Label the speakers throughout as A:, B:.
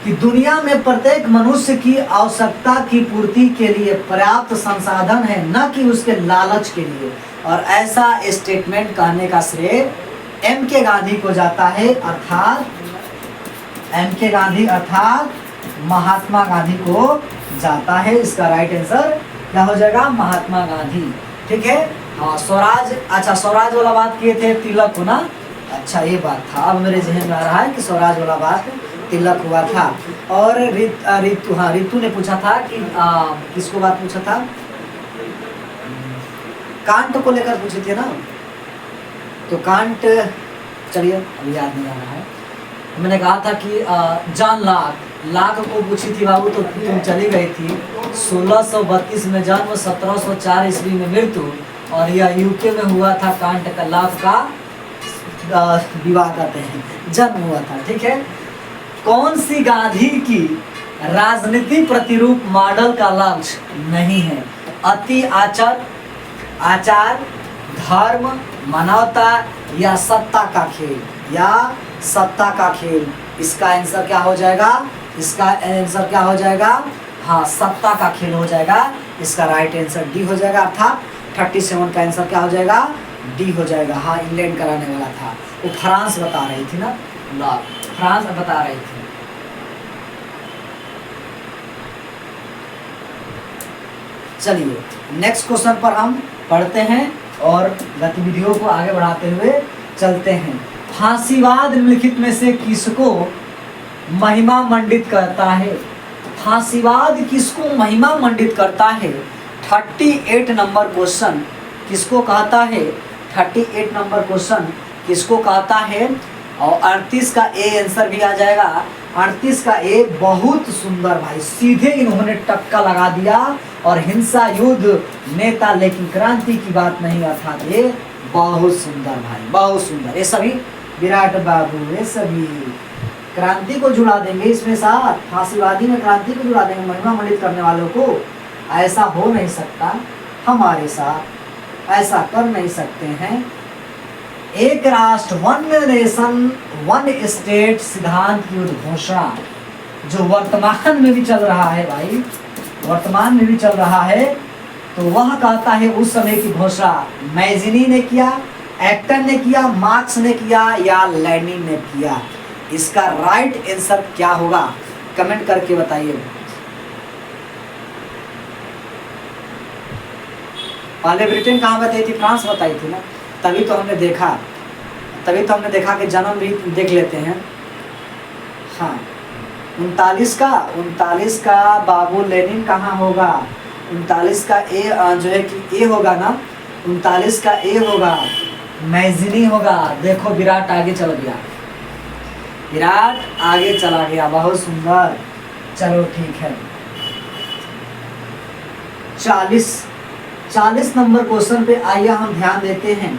A: कि दुनिया में प्रत्येक मनुष्य की आवश्यकता की पूर्ति के लिए पर्याप्त संसाधन है, न कि उसके लालच के लिए। और ऐसा स्टेटमेंट कहने का श्रेय एम के गांधी को जाता है, अर्थात एम के गांधी अर्थात महात्मा गांधी को जाता है। इसका राइट आंसर क्या हो जाएगा? महात्मा गांधी। ठीक है। हाँ, स्वराज, अच्छा स्वराज वाला बात किए थे तिलक को ना। अच्छा ये बात था, अब मेरे जहन में आ रहा है कि स्वराज वाला बात तिलक हुआ था। और रितु, हाँ रितु ने पूछा था कि किसको बात पूछा था? कांट को लेकर पूछे थे ना। तो कांट, चलिए अभी याद नहीं आ रहा है। मैंने कहा था कि जॉन लाक को पूछी थी बाबू, तो तुम चली गई थी। 1632 में जन्म, 1704 ईस्वी में मृत्यु, और यह यूके में हुआ था। कांट का लाक का विवाह करते हैं, जन्म हुआ था। ठीक है। कौन सी गांधी की राजनीति प्रतिरूप मॉडल का लक्ष्य नहीं है? अति आचार, धर्म, मानवता या सत्ता का खेल, या सत्ता का खेल। इसका आंसर क्या हो जाएगा? इसका आंसर क्या हो जाएगा? हाँ, सत्ता का खेल हो जाएगा। इसका राइट आंसर डी हो जाएगा, अर्थात 37 का आंसर क्या हो जाएगा? डी हो जाएगा। हाँ, इंग्लैंड कराने वाला था वो, फ्रांस बता रही थी ना, फ्रांस बता रही थी। चलिए नेक्स्ट क्वेश्चन पर हम पढ़ते हैं और गतिविधियों को आगे बढ़ाते हुए चलते हैं। फांसीवाद निम्नलिखित में से किसको महिमा मंडित करता है? फांसीवाद किसको महिमा मंडित करता है? 38 नंबर क्वेश्चन किसको कहता है? 38 नंबर क्वेश्चन किसको कहता है? और 38 का ए आंसर भी आ जाएगा। 38 का ए बहुत सुंदर भाई, सीधे इन्होंने टक्का लगा दिया। और हिंसा युद्ध नेता लेकिन क्रांति की बात नहीं, अर्थात ये बहुत सुंदर भाई, बहुत सुंदर। ये सभी विराट बाबू, ये सभी क्रांति को जुड़ा देंगे इसमें साथ, फांसीवादी में क्रांति को जुड़ा देंगे, महिमा मंडित करने वालों को। ऐसा हो नहीं सकता हमारे साथ, ऐसा कर नहीं सकते हैं। एक राष्ट्र, वन नेशन वन स्टेट सिद्धांत की उद्घोषणा जो वर्तमान में भी चल रहा है भाई, वर्तमान में भी चल रहा है, तो वह कहता है उस समय की घोषणा मैजिनी ने किया, एक्टन ने किया, मार्क्स ने किया या लेनिन ने किया? इसका राइट आंसर क्या होगा? कमेंट करके बताइए। पहले ब्रिटेन कहाँ बताई थी? फ्रांस बताई थी ना, तभी तो हमने देखा कि जन्म भी देख लेते हैं। हाँ, 39 का बाबू लेनिन कहाँ होगा? 39 का ए जो है कि ए होगा ना, 39 का ए होगा, मैजिनी होगा। देखो विराट आगे चल गया, विराट आगे चला गया, बहुत सुंदर। चलो ठीक है। 40 नंबर क्वेश्चन पे आइए हम ध्यान देते हैं।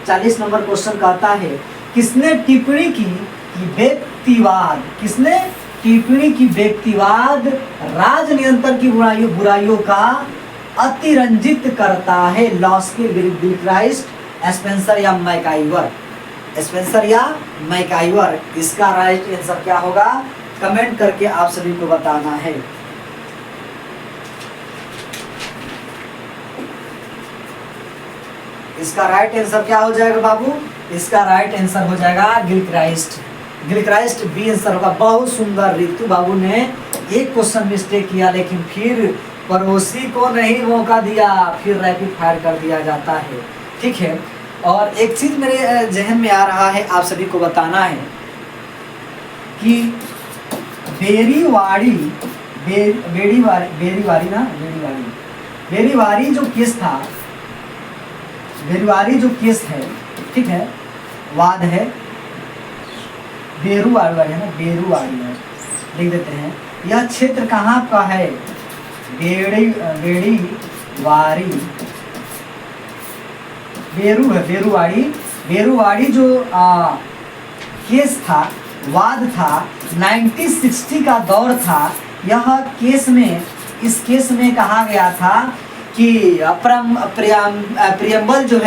A: 40 नंबर क्वेश्चन कहता है किसने टिप्पणी की कि व्यक्तिवाद, किसने टिप्पणी की व्यक्तिवाद राजनियंत्रण की बुराइयों का अतिरंजित करता है? लॉस्की, गिलक्राइस्ट, स्पेंसर या मैकाइवर? स्पेंसर या मैकाइवर? इसका राइट आंसर क्या होगा? कमेंट करके आप सभी को बताना है। इसका राइट आंसर क्या हो जाएगा बाबू? इसका राइट आंसर हो जाएगा गिलक्राइस्ट। गिलक्राइस्ट बी आंसर होगा। बहुत सुंदर। रितु बाबू ने एक क्वेश्चन मिस्टेक किया, लेकिन फिर पड़ोसी को नहीं मौका दिया, फिर रैपिड फायर कर दिया जाता है। ठीक है। और एक चीज मेरे जहन में आ रहा है, आप सभी को बताना है कि बेरीवारी जो केस था, बेरीवारी जो केस है, ठीक है, वाद है, बेरुवारी है ना, बेरुवारी है, लिख देते हैं। यह क्षेत्र कहाँ का है? बेरीवारी, बेरू है, बेरुवाड़ी जो केस था, वाद था, 1960 का दौर था। यह केस में, इस केस में कहा गया था कि प्रियम्बल जो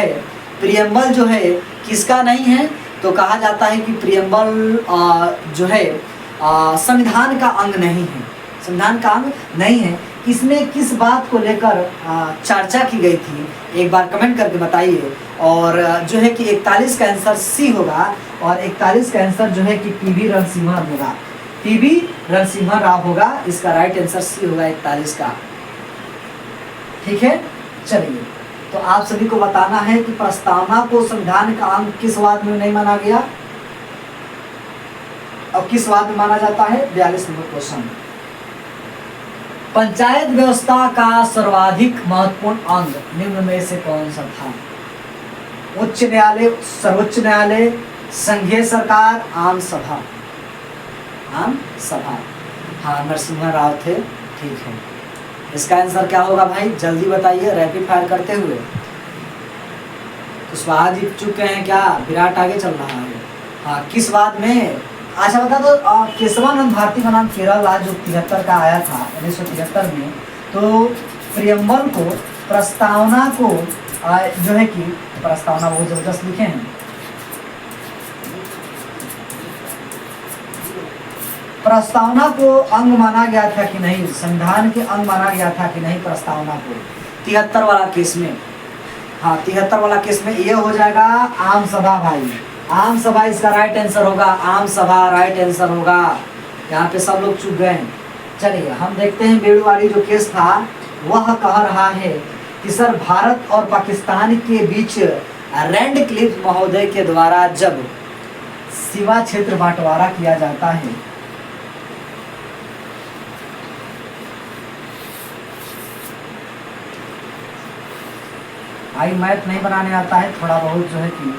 A: है किसका नहीं है? तो कहा जाता है कि प्रियम्बल जो है संविधान का अंग नहीं है, संविधान का अंग नहीं है। इसमें किस बात को लेकर चर्चा की गई थी, एक बार कमेंट करके बताइए। और जो है कि 41 का आंसर सी होगा, और 41 का आंसर जो है कि पीवी नरसिम्हा होगा, पीवी नरसिम्हा राव होगा। इसका राइट आंसर सी होगा 41 का। ठीक है, चलिए तो आप सभी को बताना है कि प्रस्तावना को संविधान का अंग किस वाद में नहीं माना गया और किस वाद में माना जाता है। 42 नंबर क्वेश्चन, पंचायत व्यवस्था का सर्वाधिक महत्वपूर्ण अंग निम्न में से कौन सा था। उच्च न्यायालय, सर्वोच्च न्यायालय, संघीय सरकार, आम सभा। आम सभा, हाँ नरसिम्हा राव थे। ठीक है, इसका आंसर क्या होगा भाई, जल्दी बताइए रैपिड फायर करते हुए। कुशवाहा जीत चुके हैं क्या, विराट आगे चल रहा है। हाँ किस बात में, अच्छा बता दो। केशवानंद भारती बनाम केरल आज जो 73 का आया था 1973 में, तो प्रियम्बल को, प्रस्तावना को जो है कि प्रस्तावना बहुत जबरदस्त लिखे हैं, प्रस्तावना को अंग माना गया था कि नहीं, संविधान के अंग माना गया था कि नहीं प्रस्तावना को। 73 वाला केस में, हाँ 73 वाला केस में ये हो जाएगा आम सभा भाई, आम सभा इसका राइट आंसर होगा, आम सभा राइट आंसर होगा। यहाँ पे सब लोग चुप गए हैं। चलिए हम देखते हैं बेड़ूवाली जो केस था, वह कह रहा है कि सर भारत और पाकिस्तान के बीच रैंडक्लिफ महोदय के द्वारा जब सीमा क्षेत्र बंटवारा किया जाता है, भाई मैथ नहीं बनाने आता है, थोड़ा बहुत जो है कि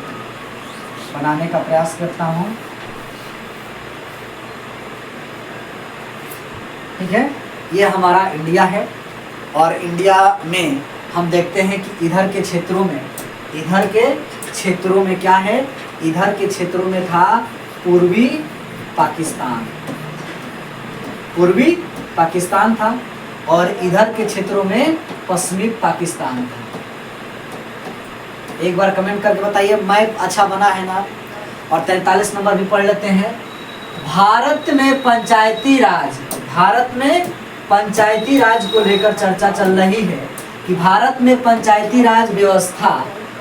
A: बनाने का प्रयास करता हूँ। ठीक है, ये हमारा इंडिया है और इंडिया में हम देखते हैं कि इधर के क्षेत्रों में, इधर के क्षेत्रों में क्या है, इधर के क्षेत्रों में था पूर्वी पाकिस्तान, पूर्वी पाकिस्तान था, और इधर के क्षेत्रों में पश्चिमी पाकिस्तान था। एक बार कमेंट करके बताइए मैप अच्छा बना है ना। और 43 नंबर भी पढ़ लेते हैं। भारत में पंचायती राज, भारत में पंचायती राज को लेकर चर्चा चल रही है कि भारत में पंचायती राज व्यवस्था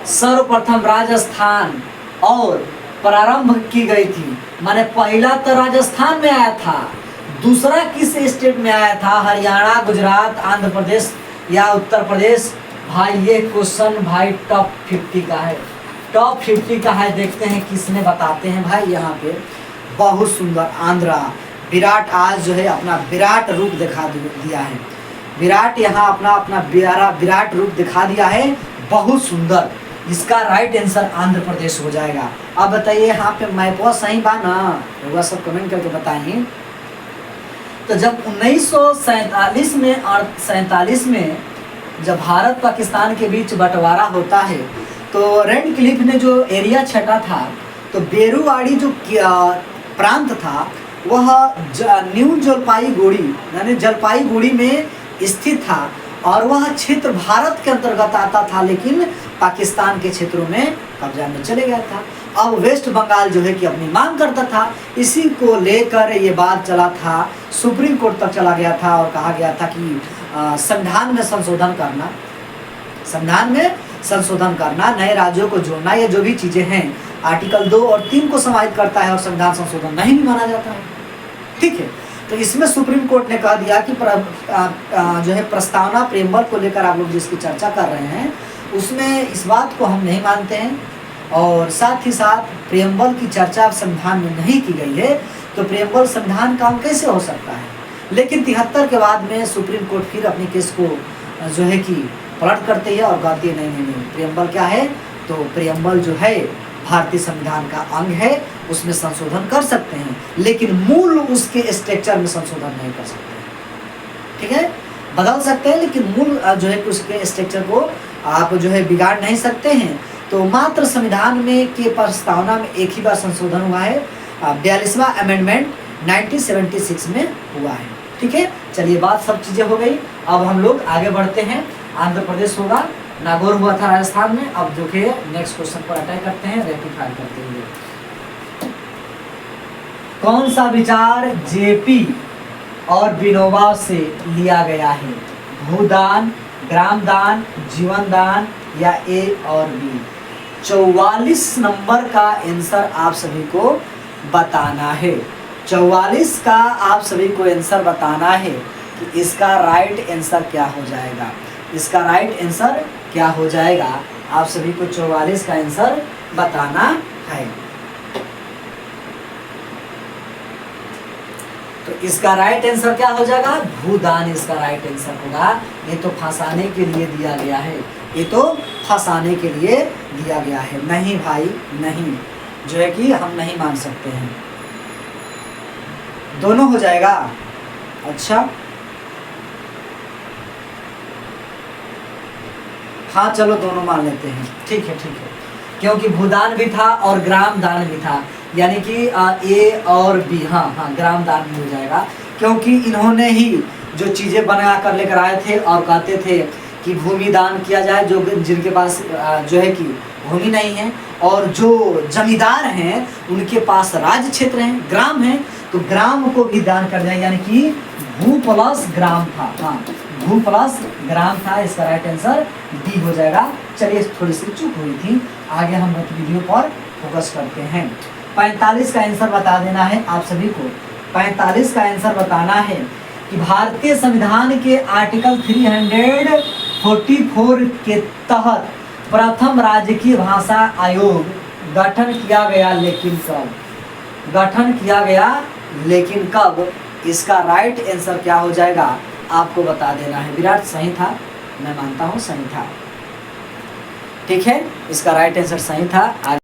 A: सर्वप्रथम राजस्थान और प्रारंभ की गई थी। माने पहला तो राजस्थान में आया था, दूसरा किस स्टेट में आया था, हरियाणा, गुजरात, आंध्र प्रदेश या उत्तर प्रदेश। भाई ये क्वेश्चन भाई टॉप 50 का है, टॉप 50 का है। देखते हैं किसने बताते हैं भाई। यहाँ पे बहुत सुंदर आंध्रा, विराट आज जो है अपना विराट रूप दिखा दिया है, विराट यहाँ अपना विराट रूप दिखा दिया है, बहुत सुंदर। इसका राइट आंसर आंध्र प्रदेश हो जाएगा। अब बताइए यहाँ पे मैपवा सही बा ना, होगा सब कमेंट करके बताइए। तो जब 1947 में और 47 में जब भारत पाकिस्तान के बीच बंटवारा होता है, तो रैंडक्लिफ ने जो एरिया छटा था, तो बेरूवाड़ी जो प्रांत था वह न्यू जलपाईगुड़ी यानी जलपाईगुड़ी में स्थित था, और वह क्षेत्र भारत के अंतर्गत आता था, लेकिन पाकिस्तान के क्षेत्रों में कब्जा में चले गया था। अब वेस्ट बंगाल जो है कि अपनी मांग करता था, इसी को लेकर ये बात चला था, सुप्रीम कोर्ट तक चला गया था और कहा गया था कि संविधान में संशोधन करना, संविधान में संशोधन करना, नए राज्यों को जोड़ना, ये जो भी चीज़ें हैं आर्टिकल 2 और 3 को समाहित करता है और संविधान संशोधन नहीं भी माना जाता है। ठीक है, तो इसमें सुप्रीम कोर्ट ने कह दिया कि जो है प्रस्तावना प्रेमबल को लेकर आप लोग जिसकी चर्चा कर रहे हैं उसमें इस बात को हम नहीं मानते हैं, और साथ ही साथ प्रेमबल की चर्चा संविधान में नहीं की गई है, तो प्रेमबल संविधान काम कैसे हो सकता है। लेकिन 73 के बाद में सुप्रीम कोर्ट फिर अपनी केस को जो है कि पलट करती है और कहती है नहीं प्रेमबल क्या है, तो प्रेमबल जो है भारतीय संविधान का अंग है, उसमें संशोधन कर सकते हैं, लेकिन मूल उसके स्ट्रक्चर में संशोधन नहीं कर सकते। ठीक है, बदल सकते हैं लेकिन मूल जो है उसके स्ट्रक्चर को आप जो है बिगाड़ नहीं सकते हैं। तो मात्र संविधान में के प्रस्तावना में एक ही बार संशोधन हुआ है, 42वां अमेंडमेंट 1976 में हुआ है। ठीक है, चलिए बात सब चीज़ें हो गई। अब हम लोग आगे बढ़ते हैं। आंध्र प्रदेश होगा, नागौर हुआ था राजस्थान में। अब जो कि नेक्स्ट क्वेश्चन पर अटैक करते हैं, रैपिड फायर करते हुए। कौन सा विचार जेपी और विनोबा से लिया गया है? भूदान, ग्रामदान, जीवन दान या ए और बी? 44 नंबर का आंसर आप सभी को बताना है। 44 का आप सभी को आंसर बताना है कि इसका राइट आंसर क्या हो जाएगा। इसका राइट आंसर क्या हो जाएगा? आप सभी को 44 का आंसर बताना है। तो इसका राइट आंसर क्या हो जाएगा? भूदान इसका राइट आंसर होगा। ये तो फंसाने के लिए दिया गया है, ये तो फंसाने के लिए दिया गया है। नहीं भाई नहीं, जो है कि हम नहीं मान सकते हैं। दोनों हो जाएगा। अच्छा हाँ चलो दोनों मान लेते हैं, ठीक है ठीक है, क्योंकि भूदान भी था और ग्राम दान भी था, यानी कि ए और बी। हाँ हाँ ग्राम दान भी हो जाएगा, क्योंकि इन्होंने ही जो चीज़ें बना कर लेकर आए थे और कहते थे कि भूमि दान किया जाए, जो जिनके पास जो है कि भूमि नहीं है, और जो जमींदार हैं उनके पास राज्य क्षेत्र हैं, ग्राम हैं, तो ग्राम को भी दान कर जाए, यानी कि भू प्लस ग्राम था। हाँ भू प्लस ग्राम था, इसका राइट आंसर डी हो जाएगा। चलिए थोड़ी सी चूक हुई थी, आगे हम गतिविधियों पर फोकस करते हैं। 45 का आंसर बता देना है आप सभी को। 45 का आंसर बताना है कि भारतीय संविधान के आर्टिकल 344 के तहत प्रथम राजकीय भाषा आयोग गठन किया गया, लेकिन कब? गठन किया गया लेकिन कब? इसका राइट आंसर क्या हो जाएगा आपको बता देना है। विराट सही था, मैं मानता हूँ सही था, ठीक है, इसका राइट आंसर सही था।